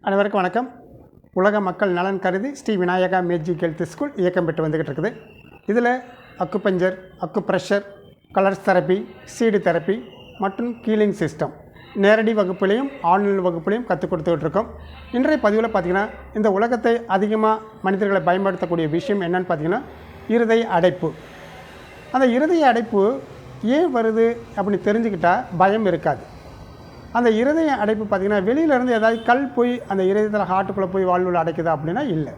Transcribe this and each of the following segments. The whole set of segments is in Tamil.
அனைவருக்கும் வணக்கம். உலக மக்கள் நலன் கருதி Sri Vinayaka magic health school இயக்கம் பெற்று வந்துக்கிட்டு இருக்குது. இதில் acupuncture, acupressure, colours therapy, seed therapy மற்றும் கீலிங் சிஸ்டம் நேரடி வகுப்புலையும் ஆன்லைன் வகுப்புலையும் கற்றுக் கொடுத்துக்கிட்டு இருக்கோம். இன்றைய பதிவில் பார்த்திங்கன்னா இந்த உலகத்தை அதிகமாக மனிதர்களை பயன்படுத்தக்கூடிய விஷயம் என்னென்னு பார்த்திங்கன்னா இருதய அடைப்பு. அந்த இருதய அடைப்பு ஏன் வருது அப்படின்னு தெரிஞ்சுக்கிட்டால் பயம் இருக்காது. அந்த இருதய அடைப்பு பார்த்திங்கன்னா வெளியிலேருந்து ஏதாவது கல் போய் அந்த இருதயத்தில் ஹார்ட்டுக்குள்ளே போய் வாழ்வில் அடைக்குதா அப்படின்னா இல்லை.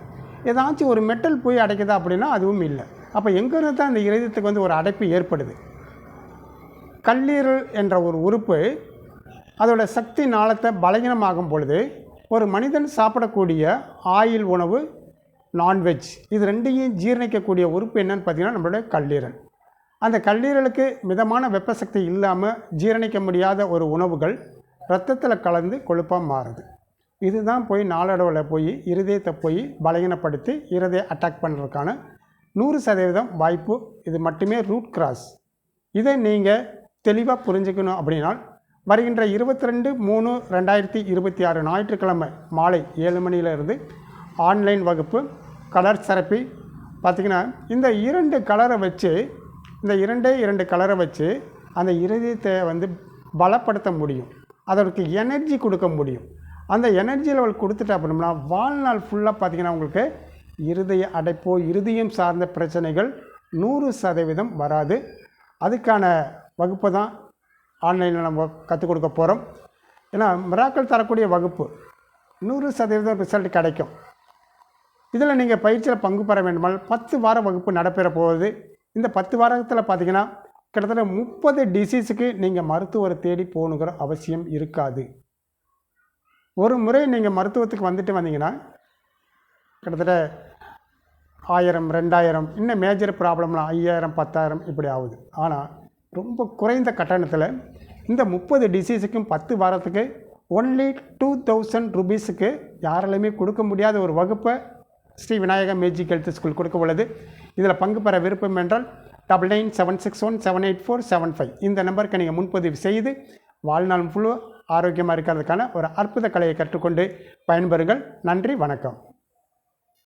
ஏதாச்சும் ஒரு மெட்டல் போய் அடைக்குதா அப்படின்னா அதுவும் இல்லை. அப்போ எங்கேருந்து தான் அந்த இருதயத்துக்கு வந்து ஒரு அடைப்பு ஏற்படுது? கல்லீரல் என்ற ஒரு உறுப்பு அதோட சக்தி நாளத்தை பலகீனமாகும் பொழுது ஒரு மனிதன் சாப்பிடக்கூடிய ஆயில் உணவு, நான்வெஜ், இது ரெண்டையும் ஜீரணிக்கக்கூடிய உறுப்பு என்னன்னு பார்த்திங்கன்னா நம்மளுடைய கல்லீரல். அந்த கல்லீரலுக்கு மிதமான வெப்ப சக்தி இல்லாமல் ஜீரணிக்க முடியாத ஒரு உணவுகள் இரத்தத்தில் கலந்து கொழுப்பாக மாறுது. இதுதான் போய் நாளடைவில் போய் இருதயத்தை போய் பலகீனப்படுத்தி இருதய அட்டாக் பண்ணுறதுக்கான 100% வாய்ப்பு. இது மட்டுமே ரூட் கிராஸ். இதை நீங்கள் தெளிவாக புரிஞ்சுக்கணும் அப்படின்னா வருகின்ற 22/3/2026 ஞாயிற்றுக்கிழமை மாலை 7 மணியிலிருந்து ஆன்லைன் வகுப்பு கலர் தெரப்பி பார்த்திங்கன்னா இந்த 2 கலரை வச்சு இந்த 2 கலரை வச்சு அந்த இருதயத்தை வந்து பலப்படுத்த முடியும். அதற்கு எனர்ஜி கொடுக்க முடியும். அந்த எனர்ஜி லெவல் கொடுத்துட்டு அப்படின்னா வாழ்நாள் ஃபுல்லாக பார்த்திங்கன்னா உங்களுக்கு இருதய அடைப்போ இருதயம் சார்ந்த பிரச்சனைகள் 100% வராது. அதுக்கான வகுப்பு தான் ஆன்லைனில் நம்ம கற்றுக் கொடுக்க போகிறோம். ஏன்னா மிராக்கள் தரக்கூடிய வகுப்பு 100% ரிசல்ட் கிடைக்கும். இதில் நீங்கள் பயிற்சியில் பங்கு பெற வேண்டுமானால் 10 வார வகுப்பு நடைபெற போகுது. இந்த 10 வாரத்தில் பார்த்திங்கன்னா கிட்டத்தட்ட 30 டிசீஸுக்கு நீங்கள் மருத்துவரை தேடி போகணுங்கிற அவசியம் இருக்காது. ஒரு முறை நீங்கள் மருத்துவத்துக்கு வந்தீங்கன்னா கிட்டத்தட்ட 1000, 2000, இன்னும் மேஜர் ப்ராப்ளம்லாம் 5000, 10,000 இப்படி ஆகுது. ஆனால் ரொம்ப குறைந்த கட்டணத்தில் இந்த 30 டிசீஸுக்கும் 10 வாரத்துக்கு ஒன்லி 2000 ரூபீஸுக்கு யாராலையுமே கொடுக்க முடியாத ஒரு வகுப்பை Sri Vinayaka magic health school கொடுக்க உள்ளது. இதில் பங்கு பெற விருப்பம் என்றால் 9976178475 இந்த நம்பருக்கு நீங்கள் முன்பதிவு செய்து வாழ்நாள் ஃபுல்லாக ஆரோக்கியமாக இருக்கிறதுக்கான ஒரு அற்புத கலையை கற்றுக்கொண்டு பயன்பெறுங்கள். நன்றி, வணக்கம்.